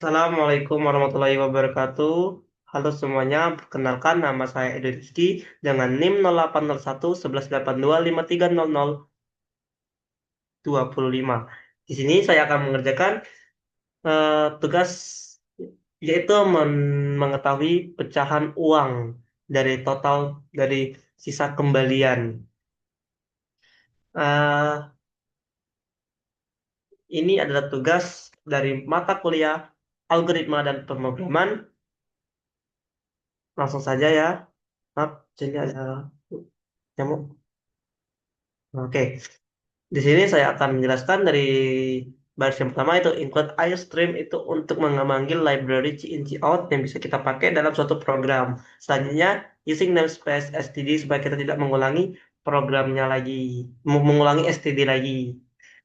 Assalamualaikum warahmatullahi wabarakatuh. Halo semuanya, perkenalkan nama saya Edo Rizky dengan NIM 0801 1182 53025. Di sini saya akan mengerjakan tugas yaitu mengetahui pecahan uang dari total dari sisa kembalian. Eh, ini adalah tugas dari mata kuliah algoritma dan pemrograman. Langsung saja ya. Maaf, jadi ada nyamuk. Oke, di sini saya akan menjelaskan dari baris yang pertama itu include iStream itu untuk memanggil library cout yang bisa kita pakai dalam suatu program. Selanjutnya using namespace std supaya kita tidak mengulangi programnya lagi, mengulangi std lagi.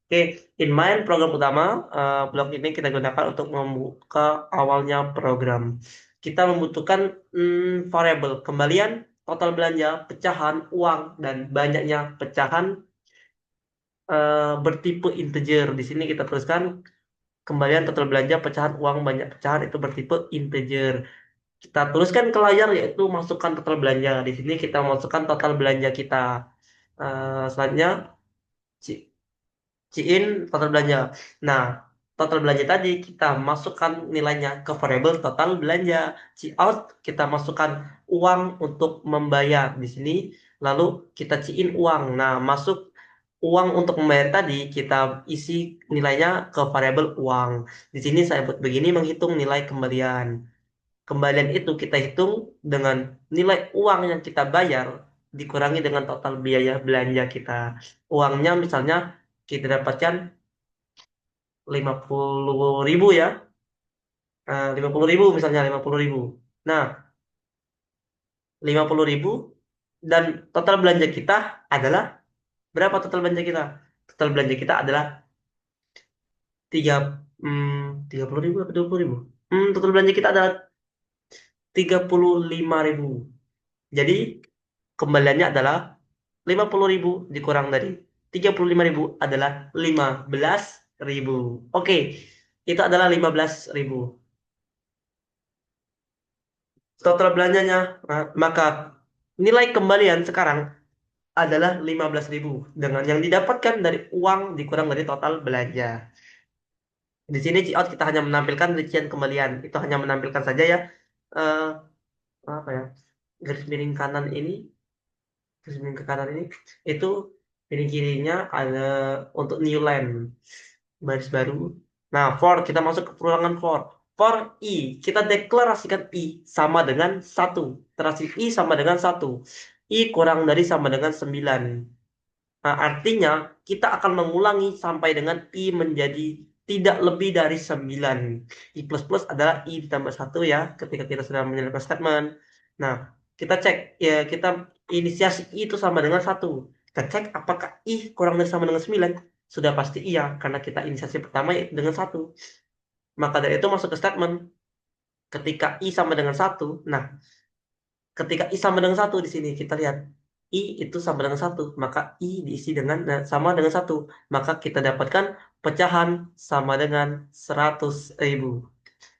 Oke, in mind program utama, blok ini kita gunakan untuk membuka awalnya program. Kita membutuhkan variabel kembalian, total belanja, pecahan uang, dan banyaknya pecahan bertipe integer. Di sini kita tuliskan kembalian total belanja pecahan uang banyak pecahan itu bertipe integer. Kita tuliskan ke layar yaitu masukkan total belanja. Di sini kita masukkan total belanja kita. Selanjutnya ci- ciin total belanja. Nah, total belanja tadi kita masukkan nilainya ke variabel total belanja. Out kita masukkan uang untuk membayar di sini. Lalu kita ciin uang. Nah, masuk uang untuk membayar tadi kita isi nilainya ke variabel uang. Di sini saya buat begini menghitung nilai kembalian. Kembalian itu kita hitung dengan nilai uang yang kita bayar dikurangi dengan total biaya belanja kita. Uangnya misalnya kita dapatkan 50.000 ya. 50.000 misalnya 50.000. Nah, 50.000 dan total belanja kita adalah berapa total belanja kita? Total belanja kita adalah tiga 30.000 atau 20.000. Total belanja kita adalah 35.000. Jadi kembaliannya adalah 50.000 dikurang dari 35.000 adalah 15.000. Oke, itu adalah 15.000. Total belanjanya, maka nilai kembalian sekarang adalah 15.000 dengan yang didapatkan dari uang dikurang dari total belanja. Di sini checkout kita hanya menampilkan rincian kembalian. Itu hanya menampilkan saja ya. eh Apa ya? Garis miring kanan ini, garis miring ke kanan ini itu ini kirinya ada untuk new line baris baru. Nah, for kita masuk ke perulangan for i kita deklarasikan i sama dengan satu. Terasi i sama dengan satu. I kurang dari sama dengan 9. Nah, artinya kita akan mengulangi sampai dengan I menjadi tidak lebih dari 9. I plus plus adalah I ditambah satu ya ketika kita sudah menyelesaikan statement. Nah, kita cek ya kita inisiasi I itu sama dengan satu. Kita cek apakah I kurang dari sama dengan 9. Sudah pasti iya karena kita inisiasi pertama yaitu dengan satu. Maka dari itu masuk ke statement ketika I sama dengan satu. Nah, ketika I sama dengan satu di sini kita lihat I itu sama dengan satu, maka I diisi dengan sama dengan satu, maka kita dapatkan pecahan sama dengan 100.000.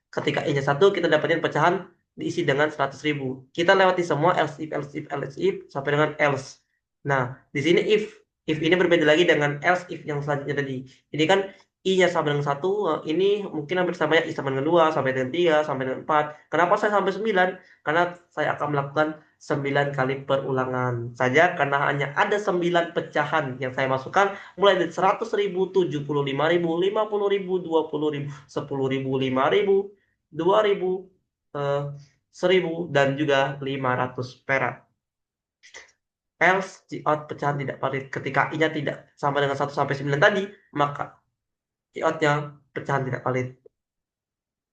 Ketika I-nya satu, kita dapatin pecahan diisi dengan 100.000. Kita lewati semua else if else if else if sampai dengan else. Nah, di sini if ini berbeda lagi dengan else if yang selanjutnya tadi. Ini kan I-nya sama dengan satu, ini mungkin hampir sama ya I sama dengan 2, sampai dengan 3, sampai dengan 4. Kenapa saya sampai 9? Karena saya akan melakukan 9 kali perulangan saja karena hanya ada 9 pecahan yang saya masukkan mulai dari 100.000, 75.000, 50.000, 20.000, 10.000, 5.000, 2.000, eh, 1.000 dan juga 500 perak. Else out pecahan tidak valid. Ketika i-nya tidak sama dengan 1 sampai 9 tadi, maka out-nya pecahan tidak valid.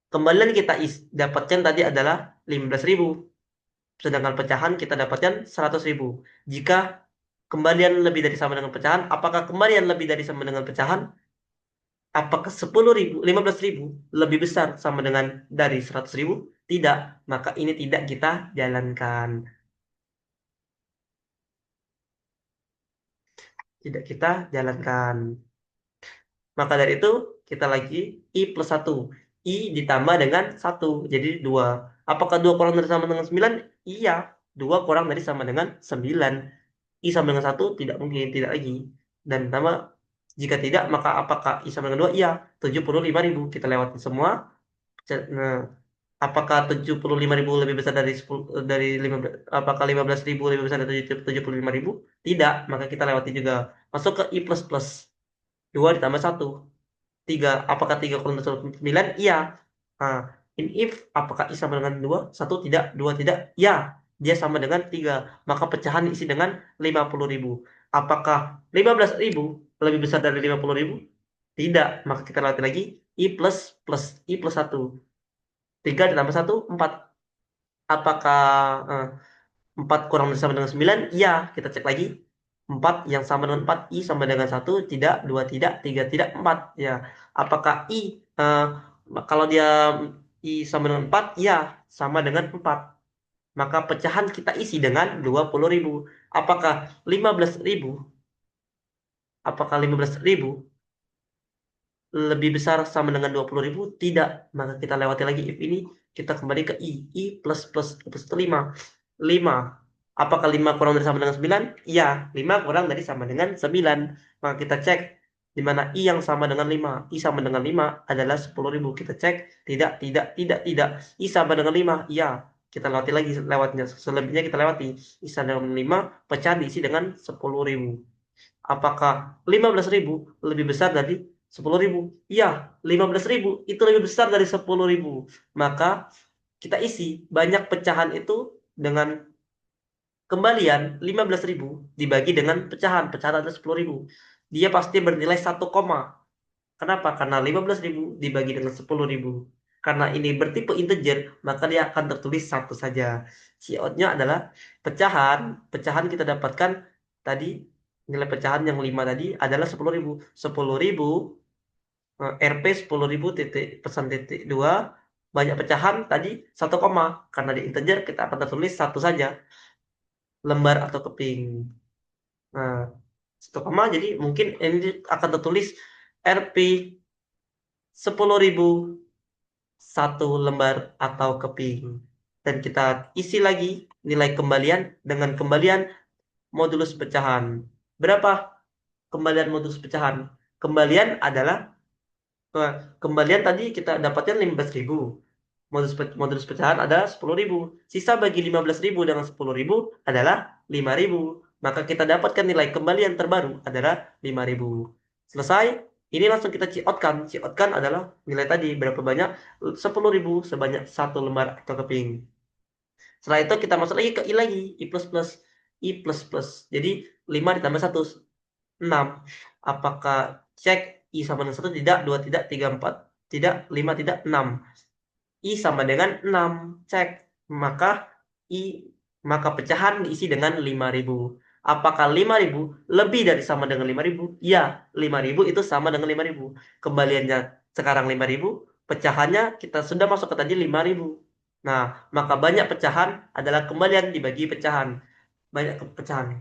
Kembalian kita dapatkan tadi adalah 15.000. Sedangkan pecahan kita dapatkan 100.000. Jika kembalian lebih dari sama dengan pecahan, apakah kembalian lebih dari sama dengan pecahan? Apakah 10.000, 15.000 lebih besar sama dengan dari 100.000? Tidak, maka ini tidak kita jalankan. Tidak kita jalankan. Maka dari itu, kita lagi I plus 1. I ditambah dengan 1. Jadi 2. Apakah 2 kurang dari sama dengan 9? Iya. 2 kurang dari sama dengan 9. I sama dengan 1? Tidak mungkin. Tidak lagi. Dan tambah, jika tidak, maka apakah I sama dengan 2? Iya. 75.000. Kita lewati semua. Nah, apakah 75.000 lebih besar dari 10, dari 15, apakah 15.000 lebih besar dari 75.000? Tidak. Maka kita lewati juga. Masuk ke I plus plus. 2 ditambah 1. 3. Apakah 3 kurang dari 9? Iya. Nah, in if, apakah I sama dengan 2? 1 tidak, 2 tidak. Ya, dia sama dengan 3. Maka pecahan diisi dengan 50.000. Apakah 15.000 lebih besar dari 50.000? Tidak. Maka kita lihat lagi. I plus plus. I plus 1. 3 ditambah 1, 4. Apakah eh, 4 kurang dari sama dengan 9? Iya. Kita cek lagi. 4 yang sama dengan 4. I sama dengan 1. Tidak. 2 tidak. 3 tidak. 4. Ya. Apakah kalau dia I sama dengan 4? Ya. Sama dengan 4. Maka pecahan kita isi dengan 20.000. Apakah 15.000? Apakah 15.000 lebih besar sama dengan 20.000? Tidak. Maka kita lewati lagi if ini. Kita kembali ke I. I plus plus plus itu 5. 5. Apakah 5 kurang dari sama dengan 9? Iya. 5 kurang dari sama dengan 9. Maka kita cek di mana I yang sama dengan 5. I sama dengan 5 adalah 10.000. Kita cek. Tidak, tidak, tidak, tidak. I sama dengan 5. Iya. Kita lewati lagi lewatnya. Selebihnya kita lewati. I sama dengan 5. Pecah diisi dengan 10.000. Apakah 15.000 lebih besar dari 10.000? Iya, 15.000 itu lebih besar dari 10.000. Maka kita isi banyak pecahan itu dengan kembalian 15.000 dibagi dengan pecahan. Pecahan adalah 10.000. Dia pasti bernilai 1 koma. Kenapa? Karena 15.000 dibagi dengan 10.000. Karena ini bertipe integer, maka dia akan tertulis satu saja. Coutnya adalah pecahan. Pecahan kita dapatkan tadi, nilai pecahan yang 5 tadi adalah 10.000. 10.000 Rp 10.000 titik pesan titik 2 banyak pecahan tadi 1 koma. Karena di integer kita akan tertulis satu saja, lembar atau keping. Nah, 1 koma, jadi mungkin ini akan tertulis Rp 10.000 satu lembar atau keping. Dan kita isi lagi nilai kembalian dengan kembalian modulus pecahan. Berapa kembalian modulus pecahan? Kembalian adalah kembalian tadi kita dapatkan 15.000. Modulus pecahan ada 10.000. Sisa bagi 15.000 dengan 10.000 adalah 5.000. Maka kita dapatkan nilai kembalian terbaru adalah 5.000. Selesai. Ini langsung kita ciotkan. Ciotkan adalah nilai tadi berapa banyak? 10.000 sebanyak satu lembar atau keping. Setelah itu kita masuk lagi ke I lagi. I plus plus. I plus plus. Jadi 5 ditambah 1. 6. Apakah cek I sama dengan 1? Tidak. 2 tidak. 3 4. Tidak. 5 tidak. 6. I sama dengan 6. Cek. Maka I maka pecahan diisi dengan 5.000. Apakah 5.000 lebih dari sama dengan 5.000? Ya, 5.000 itu sama dengan 5.000. Kembaliannya sekarang 5.000, pecahannya kita sudah masuk ke tadi 5.000. Nah, maka banyak pecahan adalah kembalian dibagi pecahan. Banyak pecahan.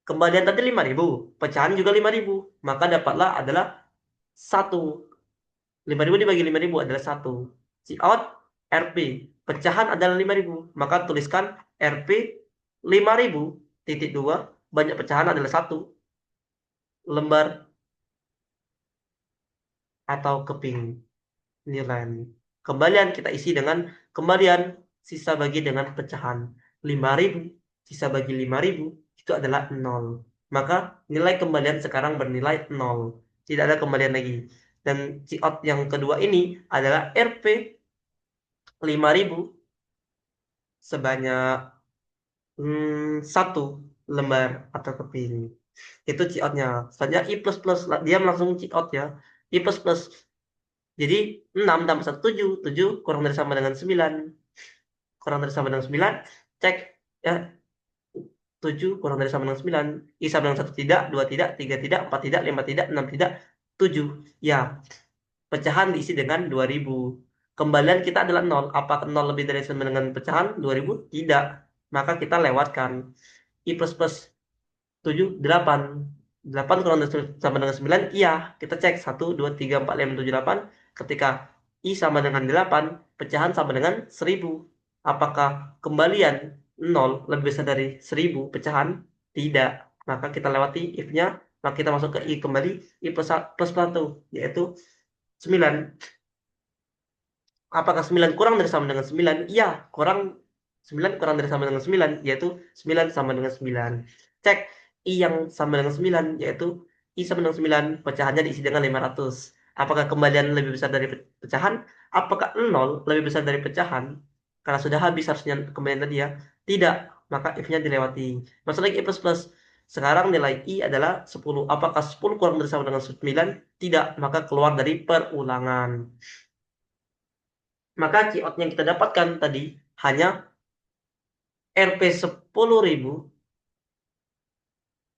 Kembalian tadi 5.000, pecahan juga 5.000. Maka dapatlah adalah 1. 5.000 dibagi 5.000 adalah 1. Cout Rp. Pecahan adalah 5.000. Maka tuliskan Rp 5.000 titik 2. Banyak pecahan adalah 1 lembar atau keping nilai. Kembalian kita isi dengan kembalian sisa bagi dengan pecahan. 5.000 sisa bagi 5.000 itu adalah 0. Maka nilai kembalian sekarang bernilai 0. Tidak ada kembalian lagi. Dan cout yang kedua ini adalah Rp 5.000 sebanyak 1 lembar atau keping. Itu coutnya. Selanjutnya I plus plus. Dia langsung cout ya. I plus plus. Jadi 6 tambah 1, 7. 7 kurang dari sama dengan 9. Kurang dari sama dengan 9. Cek. Ya. 7 kurang dari sama dengan 9. I sama dengan 1 tidak. 2 tidak. 3 tidak. 4 tidak. 5 tidak. 6 tidak. 7. Ya. Pecahan diisi dengan 2.000. Kembalian kita adalah 0. Apakah 0 lebih dari sama dengan pecahan 2.000? Tidak. Maka kita lewatkan. I plus plus 7, 8. 8 kurang dari sama dengan 9. Iya. Kita cek. 1, 2, 3, 4, 5, 7, 8. Ketika I sama dengan 8, pecahan sama dengan 1000. Apakah kembalian 0 lebih besar dari 1000 pecahan? Tidak. Maka kita lewati if-nya, maka kita masuk ke I kembali, I plus 1, yaitu 9. Apakah 9 kurang dari sama dengan 9? Iya, kurang 9 kurang dari sama dengan 9, yaitu 9 sama dengan 9. Cek I yang sama dengan 9, yaitu I sama dengan 9, pecahannya diisi dengan 500. Apakah kembalian lebih besar dari pecahan? Apakah 0 lebih besar dari pecahan? Karena sudah habis harusnya kembalian tadi ya. Tidak, maka if-nya dilewati. Masuk lagi I plus plus. Sekarang nilai I adalah 10. Apakah 10 kurang dari sama dengan 9? Tidak, maka keluar dari perulangan. Maka Ciot yang kita dapatkan tadi hanya Rp 10.000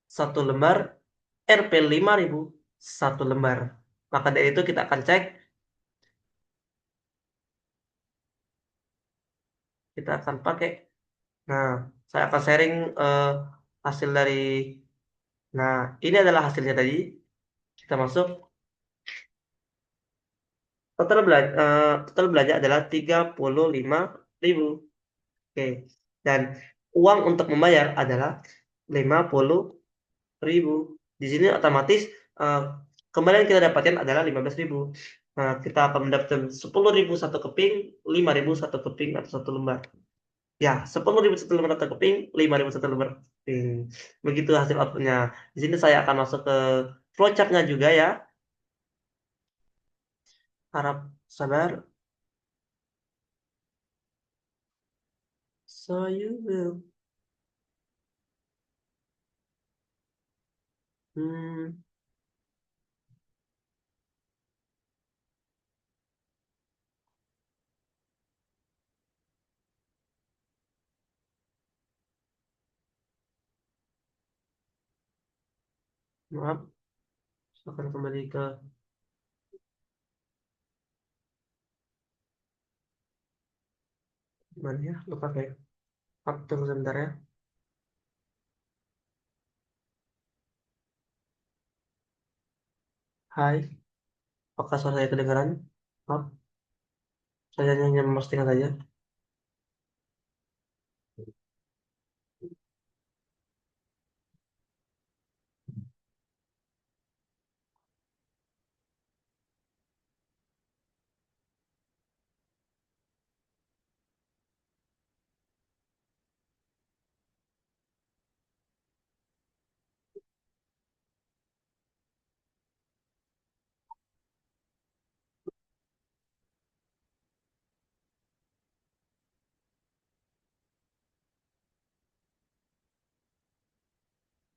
satu lembar, Rp 5.000 satu lembar. Maka dari itu kita akan cek, kita akan pakai. Nah, saya akan sharing hasil dari. Nah, ini adalah hasilnya tadi. Kita masuk. Total belanja adalah 35.000. Oke. Dan uang untuk membayar adalah 50.000. Di sini otomatis eh, kembali yang kita dapatkan adalah 15.000. Nah, kita akan mendapatkan 10.000 satu keping, 5.000 satu keping atau satu lembar. Ya, 10.000 satu lembar satu keping, 5.000 satu lembar keping. Begitu hasil outputnya. Di sini saya akan masuk ke flowchartnya juga ya. Harap sabar. So you will. Hmm, maaf, akan kembali ke mana ya? Lupa kayak. Tunggu sebentar ya. Hai, apakah suara saya kedengaran? Maaf, saya hanya memastikan saja.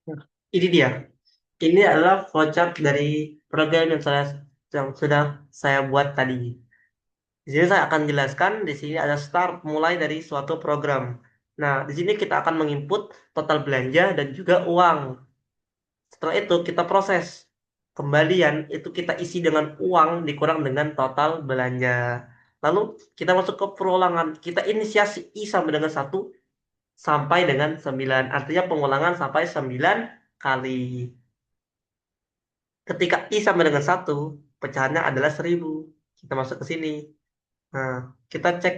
Nah, ini dia. Ini adalah flowchart dari program yang sudah saya buat tadi. Di sini saya akan jelaskan. Di sini ada start mulai dari suatu program. Nah, di sini kita akan menginput total belanja dan juga uang. Setelah itu kita proses kembalian itu kita isi dengan uang dikurang dengan total belanja. Lalu kita masuk ke perulangan. Kita inisiasi I sama dengan 1 sampai dengan 9. Artinya pengulangan sampai 9 kali. Ketika I sama dengan 1, pecahannya adalah 1000. Kita masuk ke sini. Nah, kita cek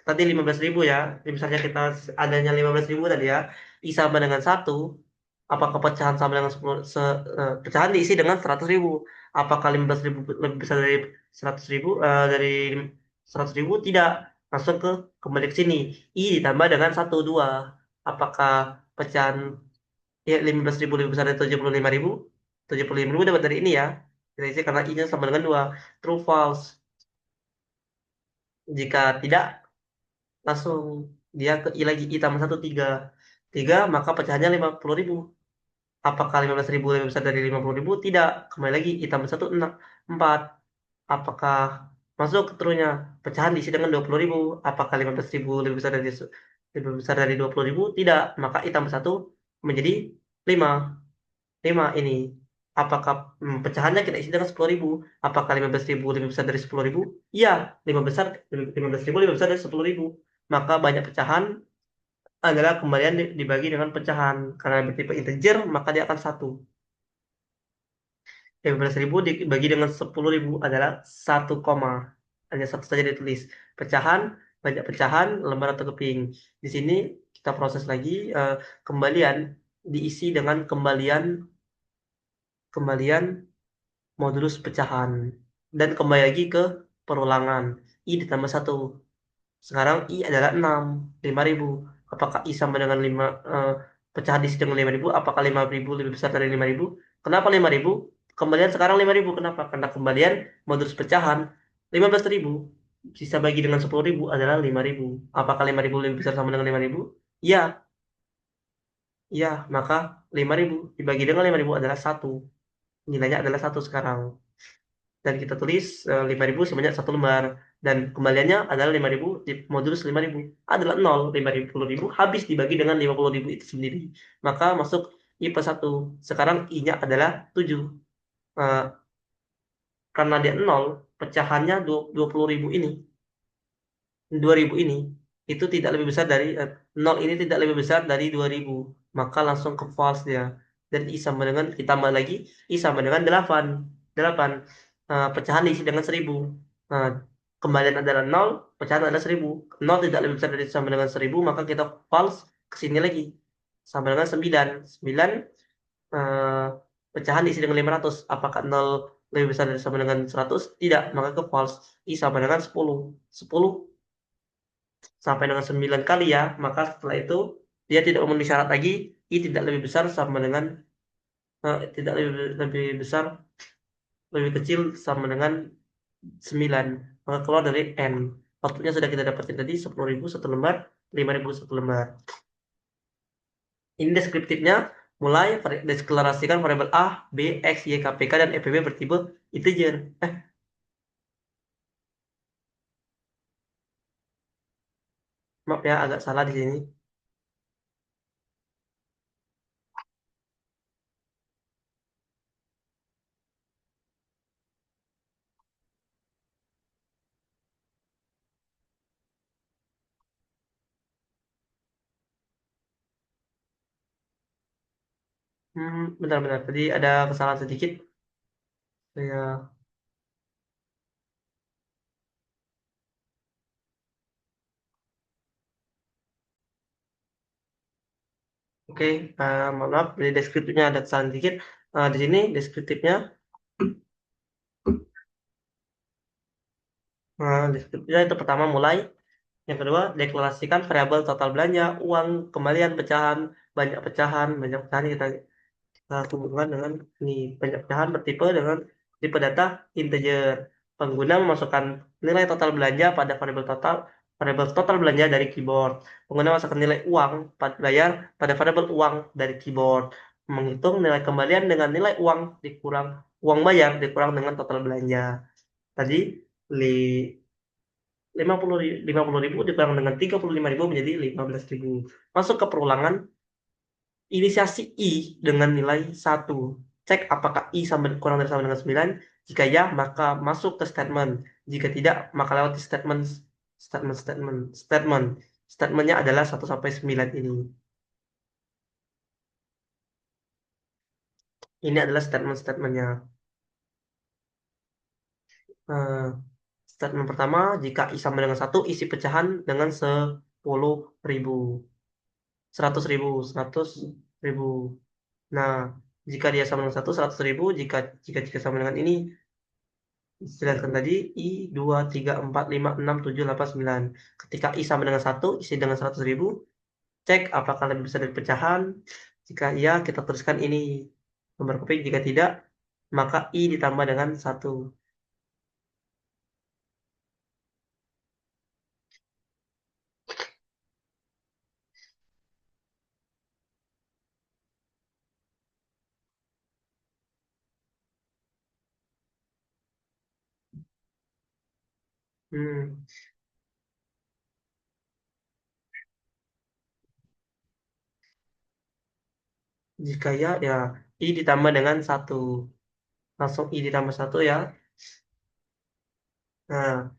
tadi 15.000 ya. Misalnya kita adanya 15.000 tadi ya. I sama dengan 1. Apakah pecahan sama dengan 10, pecahan diisi dengan 100.000. Apakah 15.000 lebih besar dari 100.000? Dari 100.000? Tidak. Langsung kembali ke sini. I ditambah dengan 1, 2. Apakah pecahan ya 15.000 lebih besar dari 75.000? 75.000 dapat dari ini ya. Dari sini karena I-nya sama dengan 2. True, false. Jika tidak, langsung dia ke I lagi. I tambah 1, 3. 3, maka pecahannya 50.000. Apakah 15.000 lebih besar dari 50.000? Tidak. Kembali lagi, I tambah 1, 6, 4. Apakah masuk ke trunya? Pecahan diisi dengan 20.000. Apakah 15.000 lebih besar dari 20.000? Tidak. Maka I tambah 1 menjadi 5. 5 ini. Apakah pecahannya kita isi dengan 10.000? Apakah 15.000 lebih besar dari 10.000? Iya, 15.000 lebih besar dari 10.000. Maka banyak pecahan adalah kembalian dibagi dengan pecahan. Karena bertipe integer, maka dia akan 1. 15.000 dibagi dengan 10.000 adalah 1 koma. hanya satu saja ditulis. Pecahan, banyak pecahan, lembar atau keping. Di sini kita proses lagi kembalian diisi dengan kembalian kembalian modulus pecahan dan kembali lagi ke perulangan. I ditambah satu. Sekarang I adalah 6, 5.000. Apakah I sama dengan 5 pecahan diisi dengan 5.000? Apakah 5.000 lebih besar dari 5.000? Kenapa 5.000? Kembalian sekarang 5.000. Kenapa? Karena kembalian modulus pecahan 15.000. Sisa bagi dengan 10.000 adalah 5.000. Apakah 5.000 lebih besar sama dengan 5.000? Ya, ya. Maka 5.000 dibagi dengan 5.000 adalah satu. Nilainya adalah satu sekarang. Dan kita tulis 5.000 sebanyak satu lembar. Dan kembaliannya adalah 5.000 di modulus 5.000 adalah 0. 50.000 habis dibagi dengan 50.000 itu sendiri. Maka masuk I plus 1. Sekarang I-nya adalah 7. Eh, karena dia 0, pecahannya 20.000 ini. 2000 ini itu tidak lebih besar dari 0 ini tidak lebih besar dari 2000, maka langsung ke false dia. Dan I sama dengan kita tambah lagi I sama dengan 8. 8 pecahan diisi dengan 1000. Nah, kembalian adalah 0, pecahan adalah 1000. 0 tidak lebih besar dari sama dengan 1000, maka kita false ke sini lagi. Sama dengan 9. 9 eh, pecahan diisi dengan 500. Apakah 0 lebih besar dari sama dengan 100? Tidak, maka ke false. I sama dengan 10. 10 sampai dengan 9 kali ya, maka setelah itu dia tidak memenuhi syarat lagi. I tidak lebih besar sama dengan tidak lebih besar, lebih kecil sama dengan 9, maka keluar dari N. Waktunya sudah kita dapatin tadi 10.000 satu lembar, 5.000 satu lembar. Ini deskriptifnya, mulai deklarasikan variabel A, B, X, Y, K, P, K, dan EPB bertipe integer. Maaf ya, agak salah di sini. Bentar-bentar, tadi ada kesalahan sedikit. Saya Oke, mohon maaf, di deskriptifnya ada kesalahan sedikit. Di sini deskriptifnya, deskriptifnya itu pertama mulai, yang kedua deklarasikan variabel total belanja, uang, kembalian pecahan, banyak pecahan kita hubungkan dengan ini banyak pecahan bertipe dengan tipe data integer. Pengguna memasukkan nilai total belanja pada variabel total belanja dari keyboard. Pengguna memasukkan nilai uang bayar pada variabel uang dari keyboard. Menghitung nilai kembalian dengan nilai uang dikurang uang bayar dikurang dengan total belanja. Tadi li, 50.000 dikurang dengan 35.000 menjadi 15.000. Masuk ke perulangan. Inisiasi I dengan nilai 1. Cek apakah I sama kurang dari sama dengan 9. Jika ya, maka masuk ke statement. Jika tidak, maka lewati statement. Statementnya adalah 1 sampai 9 ini. Ini adalah statementnya. Eh, Statement pertama, jika I sama dengan 1, isi pecahan dengan 10.000. 100.000. 100.000. Nah, jika dia sama dengan 100.000. Jika sama dengan ini, sedangkan tadi I 2 3 4 5 6 7 8 9. Ketika I sama dengan 1 isi dengan 100.000, cek apakah lebih besar dari pecahan. Jika iya, kita tuliskan ini nomor keping. Jika tidak, maka I ditambah dengan 1. Hmm. Jika ya, ya I ditambah dengan 1. Langsung I ditambah 1 ya. Nah,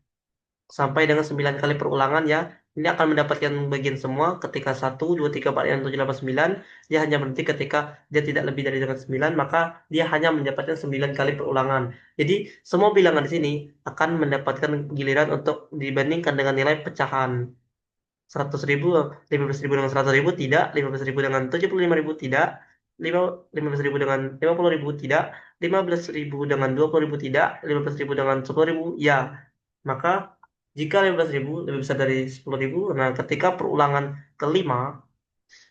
sampai dengan 9 kali perulangan ya. Ini akan mendapatkan bagian semua ketika 1, 2, 3, 4, 5, 6, 7, 8, 9. Dia hanya berhenti ketika dia tidak lebih dari dengan 9, maka dia hanya mendapatkan 9 kali perulangan. Jadi semua bilangan di sini akan mendapatkan giliran untuk dibandingkan dengan nilai pecahan. 100.000, 15.000 dengan 100.000 tidak, 15.000 dengan 75.000 tidak, 15.000 dengan 50.000 tidak, 15.000 dengan 20.000 tidak, 15.000 dengan 10.000 ya. Maka jika 15.000 lebih besar dari 10.000, nah ketika perulangan kelima,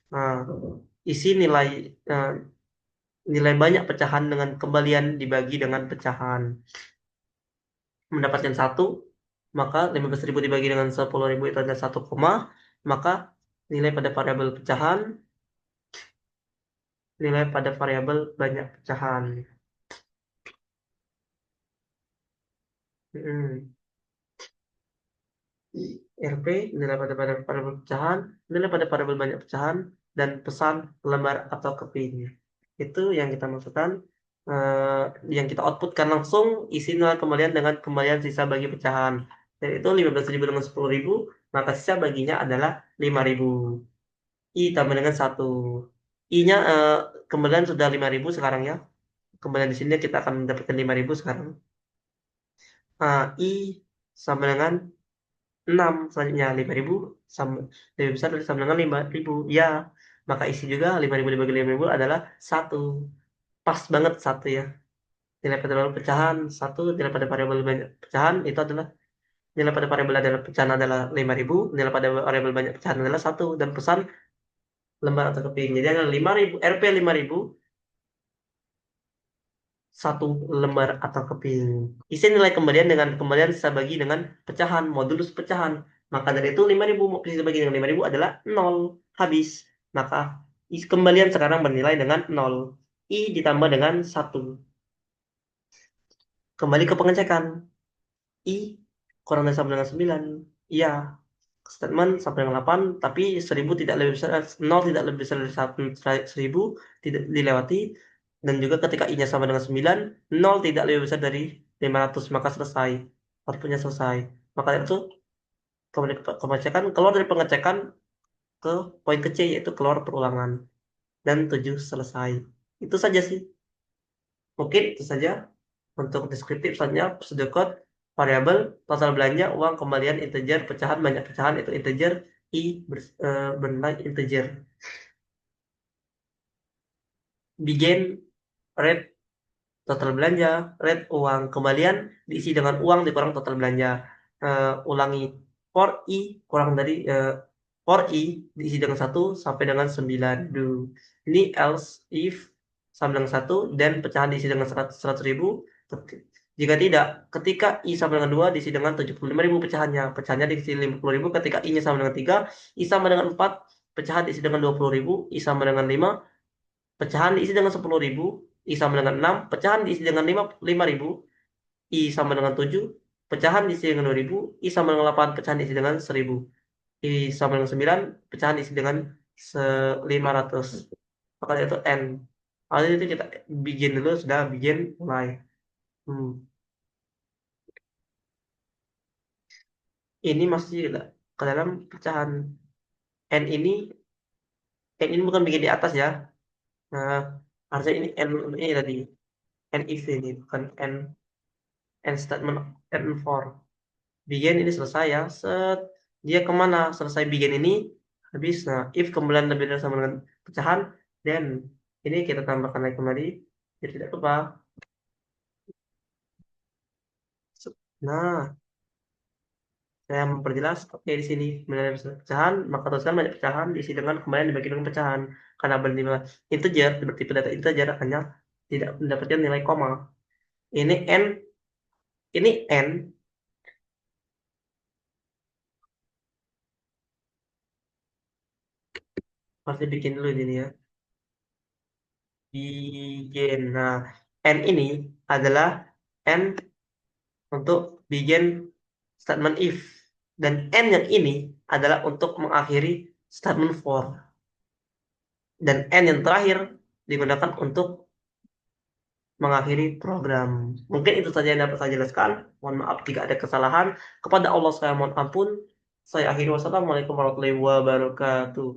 nah, isi nilai eh, nilai banyak pecahan dengan kembalian dibagi dengan pecahan mendapatkan satu, maka 15.000 dibagi dengan 10.000 itu adalah 1, maka nilai pada variabel pecahan, nilai pada variabel banyak pecahan. Mm. RP, nilai pada variabel pecahan, nilai pada variabel banyak pecahan, dan pesan lembar atau keping. Itu yang kita maksudkan, eh, yang kita outputkan langsung isi nilai kembalian dengan kembalian sisa bagi pecahan. Dan itu 15.000 dengan 10.000, maka sisa baginya adalah 5.000. I tambah dengan satu. I-nya kembalian sudah 5.000 sekarang ya. Kembalian di sini kita akan mendapatkan 5.000 sekarang. I sama dengan 6, selanjutnya 5.000 sama, lebih besar dari sama dengan 5.000 ya, maka isi juga 5.000 dibagi 5.000 adalah satu. Pas banget satu ya. Nilai pada variabel pecahan satu, nilai pada variabel banyak pecahan itu adalah, nilai pada variabel adalah pecahan adalah 5.000, nilai pada variabel banyak pecahan adalah satu, dan pesan lembar atau keping, jadi ada 5.000 RP 5.000 satu lembar atau keping. Isi nilai kembalian dengan kembalian sisa bagi dengan pecahan, modulus pecahan. Maka dari itu 5.000 sisa bagi dengan 5.000 adalah nol. Habis. Maka kembalian sekarang bernilai dengan nol. I ditambah dengan satu. Kembali ke pengecekan. I kurang dari sama dengan 9. Iya. Statement sampai dengan 8, tapi 1.000 tidak lebih besar, 0 tidak lebih besar dari 1.000 tidak dilewati, dan juga ketika i-nya sama dengan 9, 0 tidak lebih besar dari 500, maka selesai. Outputnya selesai. Maka itu kemudian pengecekan, keluar dari pengecekan ke poin ke C, yaitu keluar perulangan. Dan 7 selesai. Itu saja sih. Mungkin itu saja untuk deskriptif. Selanjutnya prosedur code variabel total belanja uang kembalian integer pecahan banyak pecahan itu integer i bernilai integer. Begin rate total belanja, rate uang kembalian diisi dengan uang dikurang total belanja. Ulangi, for i kurang dari for i diisi dengan satu sampai dengan 9. Do ini else if sama dengan satu dan pecahan diisi dengan 100.000. Jika tidak, ketika i sama dengan 2 diisi dengan 75.000 pecahannya. Pecahannya diisi 50.000. Ketika i-nya sama dengan 3, i sama dengan 4, pecahan diisi dengan 20.000, i sama dengan 5, pecahan diisi dengan 10.000, I sama dengan 6, pecahan diisi dengan 5.000, I sama dengan 7, pecahan diisi dengan 2.000, I sama dengan 8, pecahan diisi dengan 1.000, I sama dengan 9, pecahan diisi dengan 500. Maka itu N. Lalu itu kita bikin dulu, sudah bikin mulai. Hmm. Ini masih ke dalam pecahan. N ini bukan bikin di atas ya. Nah, harusnya ini N ini tadi. N if ini bukan N statement N for. Begin ini selesai ya. Set. Dia kemana? Selesai begin ini habis. Nah, if kembalian lebih dari sama dengan pecahan, then ini kita tambahkan lagi kembali. Jadi tidak lupa. Set. Nah, saya memperjelas. Oke, di sini kembalian lebih dari pecahan, maka teruskan banyak pecahan diisi dengan kembalian dibagi dengan pecahan. Karena bernilai integer, bertipe data integer hanya tidak mendapatkan nilai koma. Ini n, ini n. Pasti bikin dulu ini ya. Begin. Nah, n ini adalah n untuk begin statement if, dan n yang ini adalah untuk mengakhiri statement for, dan n yang terakhir digunakan untuk mengakhiri program. Mungkin itu saja yang dapat saya jelaskan. Mohon maaf jika ada kesalahan. Kepada Allah saya mohon ampun. Saya akhiri wassalamualaikum warahmatullahi wabarakatuh.